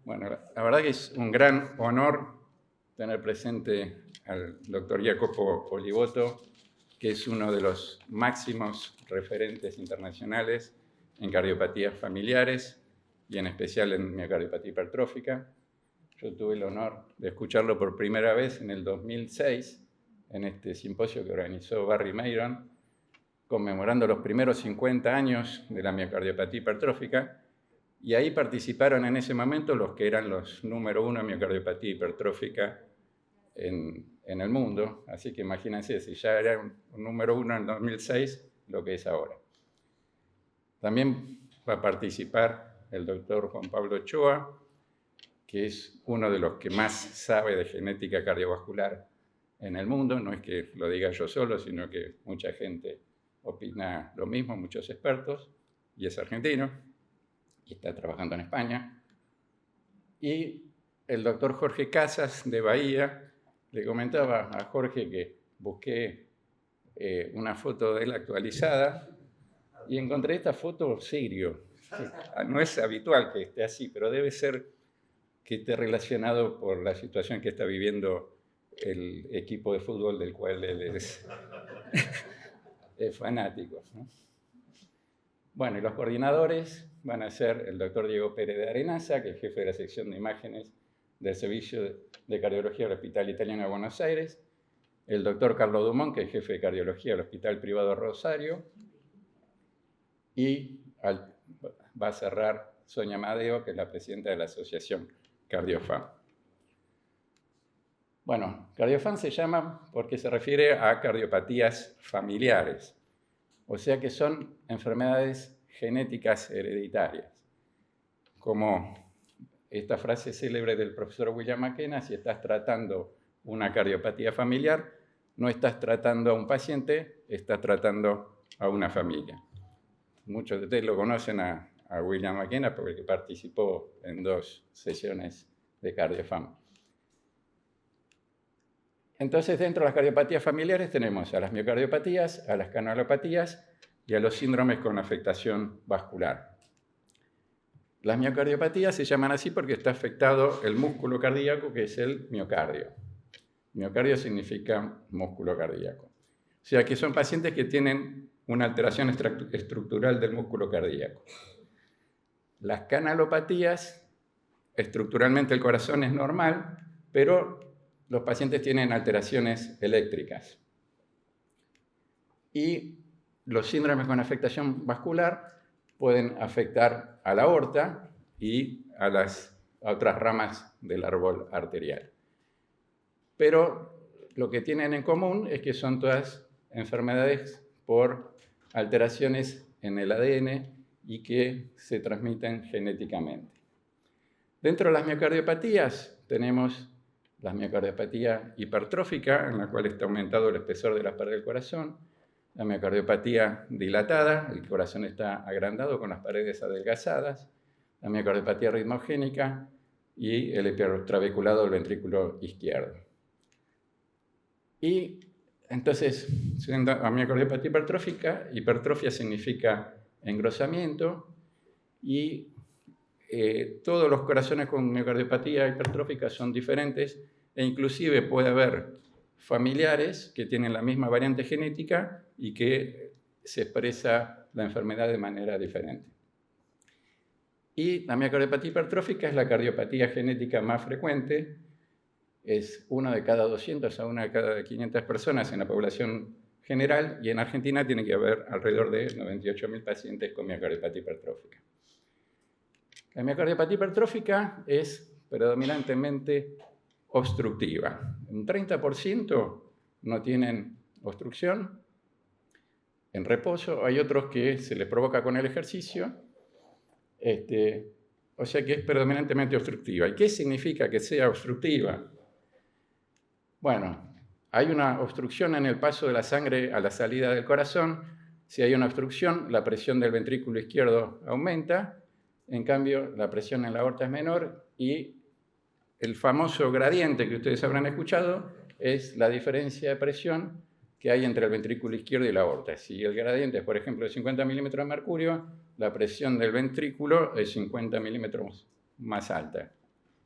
Bueno, la verdad que es un gran honor tener presente al doctor Jacopo Olivotto, que es uno de los máximos referentes internacionales en cardiopatías familiares y en especial en miocardiopatía hipertrófica. Yo tuve el honor de escucharlo por primera vez en el 2006 en este simposio que organizó Barry Mayron, conmemorando los primeros 50 años de la miocardiopatía hipertrófica. Y ahí participaron en ese momento los que eran los número uno en miocardiopatía hipertrófica en el mundo. Así que imagínense, si ya era un número uno en 2006, lo que es ahora. También va a participar el doctor Juan Pablo Ochoa, que es uno de los que más sabe de genética cardiovascular en el mundo. No es que lo diga yo solo, sino que mucha gente opina lo mismo, muchos expertos, y es argentino, y está trabajando en España. Y el doctor Jorge Casas, de Bahía, le comentaba a Jorge que busqué una foto de él actualizada y encontré esta foto serio. No es habitual que esté así, pero debe ser que esté relacionado por la situación que está viviendo el equipo de fútbol del cual él es fanático, ¿no? Bueno, y los coordinadores van a ser el doctor Diego Pérez de Arenaza, que es jefe de la sección de imágenes del Servicio de Cardiología del Hospital Italiano de Buenos Aires, el doctor Carlos Dumont, que es jefe de Cardiología del Hospital Privado Rosario, y va a cerrar Sonia Amadeo, que es la presidenta de la Asociación Cardiofam. Bueno, Cardiofam se llama porque se refiere a cardiopatías familiares, o sea que son enfermedades genéticas hereditarias. Como esta frase célebre del profesor William McKenna, si estás tratando una cardiopatía familiar, no estás tratando a un paciente, estás tratando a una familia. Muchos de ustedes lo conocen a William McKenna porque participó en 2 sesiones de Cardiofam. Entonces, dentro de las cardiopatías familiares tenemos a las miocardiopatías, a las canalopatías y a los síndromes con afectación vascular. Las miocardiopatías se llaman así porque está afectado el músculo cardíaco, que es el miocardio. Miocardio significa músculo cardíaco. O sea que son pacientes que tienen una alteración estructural del músculo cardíaco. Las canalopatías, estructuralmente el corazón es normal, pero los pacientes tienen alteraciones eléctricas. Y los síndromes con afectación vascular pueden afectar a la aorta y a otras ramas del árbol arterial. Pero lo que tienen en común es que son todas enfermedades por alteraciones en el ADN y que se transmiten genéticamente. Dentro de las miocardiopatías tenemos la miocardiopatía hipertrófica, en la cual está aumentado el espesor de las paredes del corazón, la miocardiopatía dilatada, el corazón está agrandado con las paredes adelgazadas, la miocardiopatía ritmogénica y el hipertrabeculado del ventrículo izquierdo. Y entonces, siendo la miocardiopatía hipertrófica, hipertrofia significa engrosamiento y todos los corazones con miocardiopatía hipertrófica son diferentes e inclusive puede haber familiares que tienen la misma variante genética y que se expresa la enfermedad de manera diferente. Y la miocardiopatía hipertrófica es la cardiopatía genética más frecuente, es 1 de cada 200 a 1 de cada 500 personas en la población general y en Argentina tiene que haber alrededor de 98.000 pacientes con miocardiopatía hipertrófica. La miocardiopatía hipertrófica es predominantemente obstructiva. Un 30% no tienen obstrucción en reposo. Hay otros que se les provoca con el ejercicio. O sea que es predominantemente obstructiva. ¿Y qué significa que sea obstructiva? Bueno, hay una obstrucción en el paso de la sangre a la salida del corazón. Si hay una obstrucción, la presión del ventrículo izquierdo aumenta. En cambio, la presión en la aorta es menor y el famoso gradiente que ustedes habrán escuchado es la diferencia de presión que hay entre el ventrículo izquierdo y la aorta. Si el gradiente es, por ejemplo, de 50 milímetros de mercurio, la presión del ventrículo es 50 milímetros más alta.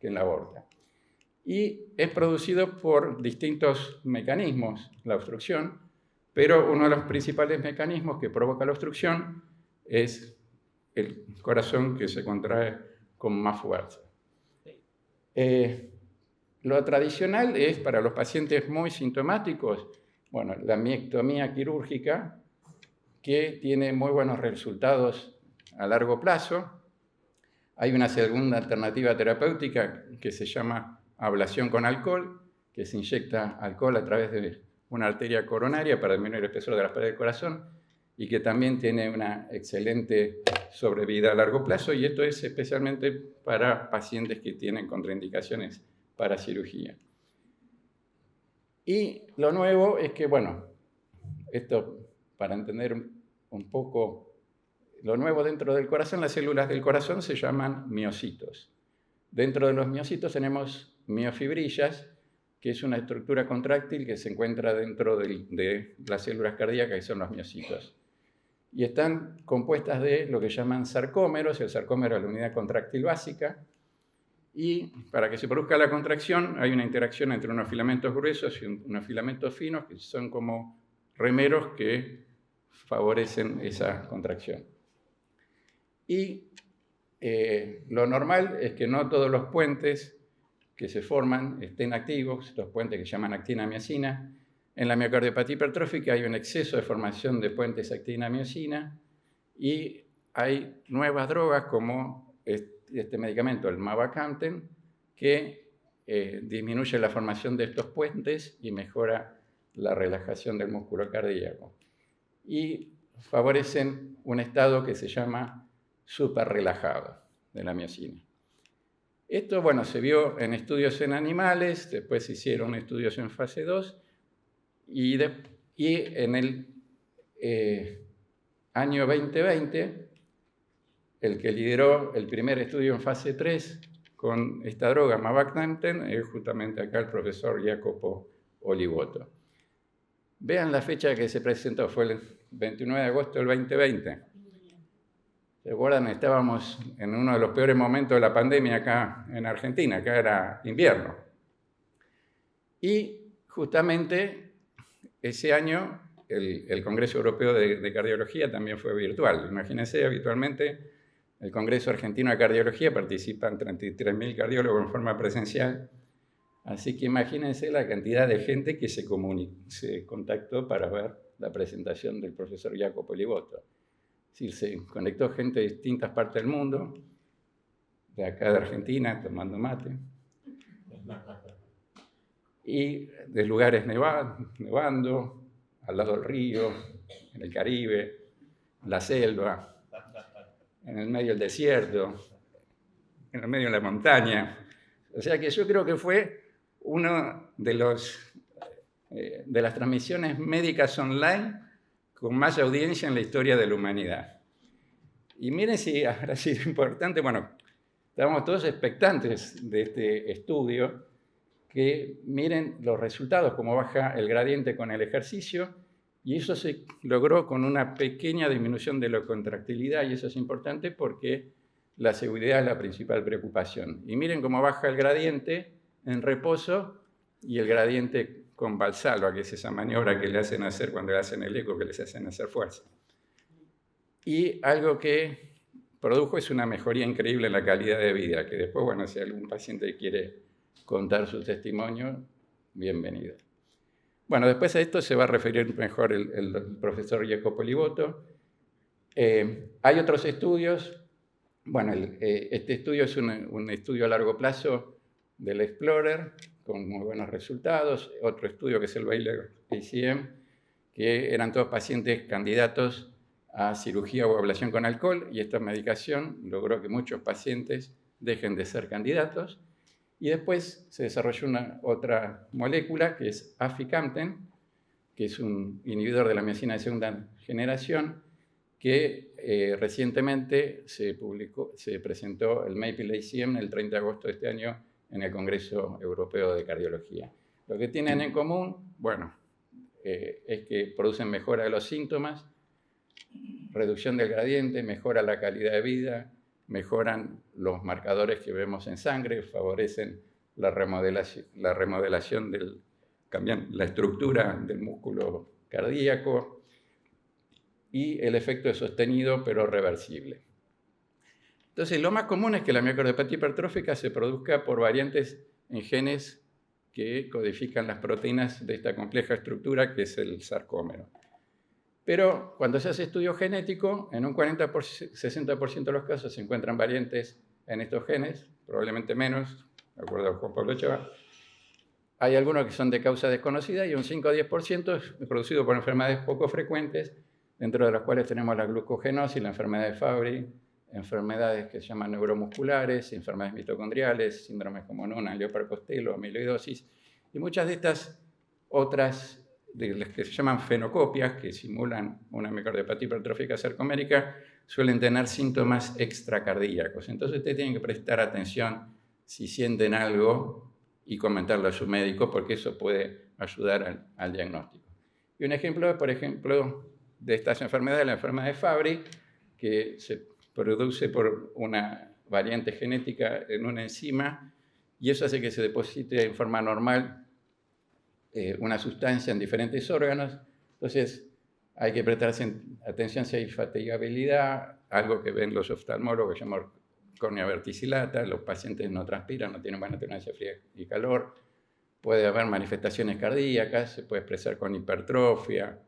que en la aorta. Y es producido por distintos mecanismos, la obstrucción, pero uno de los principales mecanismos que provoca la obstrucción es el corazón que se contrae con más fuerza. Lo tradicional es para los pacientes muy sintomáticos, bueno, la miectomía quirúrgica, que tiene muy buenos resultados a largo plazo. Hay una segunda alternativa terapéutica que se llama ablación con alcohol, que se inyecta alcohol a través de una arteria coronaria para disminuir el espesor de las paredes del corazón y que también tiene una excelente sobrevida a largo plazo, y esto es especialmente para pacientes que tienen contraindicaciones para cirugía. Y lo nuevo es que, bueno, esto para entender un poco lo nuevo dentro del corazón, las células del corazón se llaman miocitos. Dentro de los miocitos tenemos miofibrillas, que es una estructura contráctil que se encuentra dentro de las células cardíacas, que son los miocitos. Y están compuestas de lo que llaman sarcómeros. El sarcómero es la unidad contráctil básica. Y para que se produzca la contracción hay una interacción entre unos filamentos gruesos y unos filamentos finos, que son como remeros que favorecen esa contracción. Y lo normal es que no todos los puentes que se forman estén activos, estos puentes que se llaman actina-miosina. En la miocardiopatía hipertrófica hay un exceso de formación de puentes actina-miosina y hay nuevas drogas como este medicamento, el mavacamten, que disminuye la formación de estos puentes y mejora la relajación del músculo cardíaco. Y favorecen un estado que se llama súper-relajado de la miosina. Esto, bueno, se vio en estudios en animales, después se hicieron estudios en fase 2, y en el año 2020, el que lideró el primer estudio en fase 3 con esta droga, mavacamten, es justamente acá el profesor Jacopo Olivotto. Vean la fecha que se presentó, fue el 29 de agosto del 2020. ¿Se acuerdan? Estábamos en uno de los peores momentos de la pandemia acá en Argentina, acá era invierno. Y justamente ese año el Congreso Europeo de Cardiología también fue virtual. Imagínense, habitualmente el Congreso Argentino de Cardiología participan 33.000 cardiólogos en forma presencial. Así que imagínense la cantidad de gente que se contactó para ver la presentación del profesor Jacopo Olivotto. Es decir, se conectó gente de distintas partes del mundo, de acá de Argentina, tomando mate, y de lugares nevando, al lado del río, en el Caribe, en la selva, en el medio del desierto, en el medio de la montaña. O sea que yo creo que fue una de las transmisiones médicas online con más audiencia en la historia de la humanidad. Y miren si habrá sido importante, bueno, estábamos todos expectantes de este estudio, que miren los resultados, cómo baja el gradiente con el ejercicio, y eso se logró con una pequeña disminución de la contractilidad, y eso es importante porque la seguridad es la principal preocupación. Y miren cómo baja el gradiente en reposo y el gradiente con Valsalva, que es esa maniobra que le hacen hacer cuando le hacen el eco, que les hacen hacer fuerza. Y algo que produjo es una mejoría increíble en la calidad de vida, que después, bueno, si algún paciente quiere contar su testimonio, bienvenido. Bueno, después a esto se va a referir mejor el profesor Jacopo Olivotto. Hay otros estudios. Bueno, este estudio es un estudio a largo plazo del Explorer, con muy buenos resultados. Otro estudio que es el Baylor-ACM, que eran todos pacientes candidatos a cirugía o ablación con alcohol, y esta medicación logró que muchos pacientes dejen de ser candidatos. Y después se desarrolló otra molécula, que es aficamten, que es un inhibidor de la miosina de segunda generación, que recientemente se presentó el MAPLE-ACM el 30 de agosto de este año en el Congreso Europeo de Cardiología. Lo que tienen en común, bueno, es que producen mejora de los síntomas, reducción del gradiente, mejora la calidad de vida, mejoran los marcadores que vemos en sangre, favorecen la remodelación cambian la estructura del músculo cardíaco y el efecto es sostenido pero reversible. Entonces, lo más común es que la miocardiopatía hipertrófica se produzca por variantes en genes que codifican las proteínas de esta compleja estructura que es el sarcómero. Pero cuando se hace estudio genético, en un 60% de los casos se encuentran variantes en estos genes, probablemente menos, de acuerdo a Juan Pablo Ochoa. Hay algunos que son de causa desconocida y un 5 a 10% es producido por enfermedades poco frecuentes, dentro de las cuales tenemos la glucogenosis, la enfermedad de Fabry, enfermedades que se llaman neuromusculares, enfermedades mitocondriales, síndromes como Noonan, Leopard-Costello, amiloidosis, y muchas de estas otras, de las que se llaman fenocopias, que simulan una miocardiopatía hipertrófica sarcomérica, suelen tener síntomas extracardíacos. Entonces ustedes tienen que prestar atención si sienten algo y comentarlo a su médico, porque eso puede ayudar al diagnóstico. Y un ejemplo, por ejemplo, de estas enfermedades, la enfermedad de Fabry, que se produce por una variante genética en una enzima, y eso hace que se deposite en forma normal una sustancia en diferentes órganos. Entonces, hay que prestar atención si hay fatigabilidad, algo que ven los oftalmólogos, que se llama córnea verticillata, los pacientes no transpiran, no tienen buena tolerancia a frío y calor, puede haber manifestaciones cardíacas, se puede expresar con hipertrofia,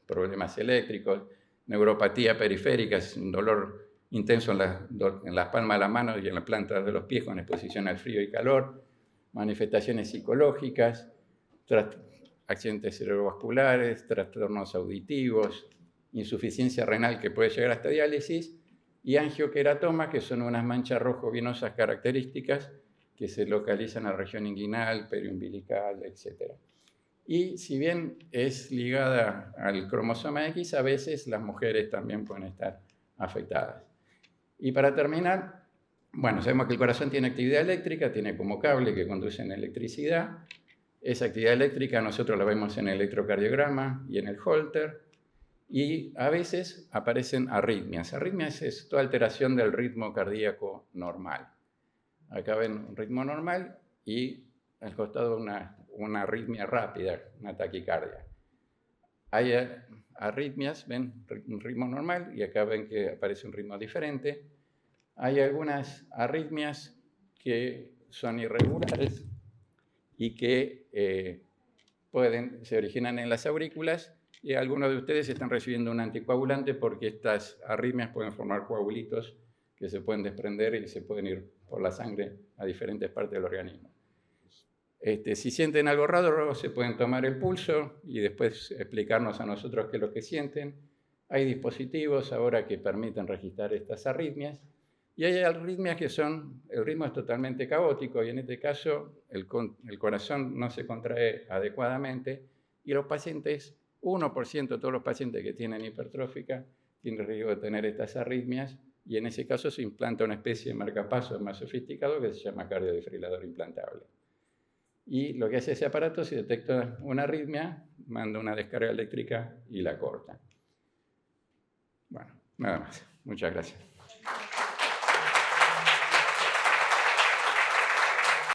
problemas eléctricos, neuropatía periférica, es un dolor intenso en las palmas de las manos y en las plantas de los pies con exposición al frío y calor, manifestaciones psicológicas, accidentes cerebrovasculares, trastornos auditivos, insuficiencia renal que puede llegar hasta diálisis, y angioqueratomas, que son unas manchas rojo venosas características que se localizan en la región inguinal, periumbilical, etc. Y si bien es ligada al cromosoma X, a veces las mujeres también pueden estar afectadas. Y para terminar, bueno, sabemos que el corazón tiene actividad eléctrica, tiene como cable que conducen electricidad. Esa actividad eléctrica nosotros la vemos en el electrocardiograma y en el Holter, y a veces aparecen arritmias. Arritmias es toda alteración del ritmo cardíaco normal. Acá ven un ritmo normal y al costado una arritmia rápida, una taquicardia. Hay arritmias, ven un ritmo normal y acá ven que aparece un ritmo diferente. Hay algunas arritmias que son irregulares y que se originan en las aurículas, y algunos de ustedes están recibiendo un anticoagulante porque estas arritmias pueden formar coagulitos que se pueden desprender y se pueden ir por la sangre a diferentes partes del organismo. Si sienten algo raro, se pueden tomar el pulso y después explicarnos a nosotros qué es lo que sienten. Hay dispositivos ahora que permiten registrar estas arritmias, y hay arritmias que el ritmo es totalmente caótico, y en este caso el corazón no se contrae adecuadamente, y los pacientes, 1% de todos los pacientes que tienen hipertrófica tienen riesgo de tener estas arritmias, y en ese caso se implanta una especie de marcapasos más sofisticado que se llama cardiodesfibrilador implantable. Y lo que hace ese aparato, si detecta una arritmia, manda una descarga eléctrica y la corta. Bueno, nada más. Muchas gracias.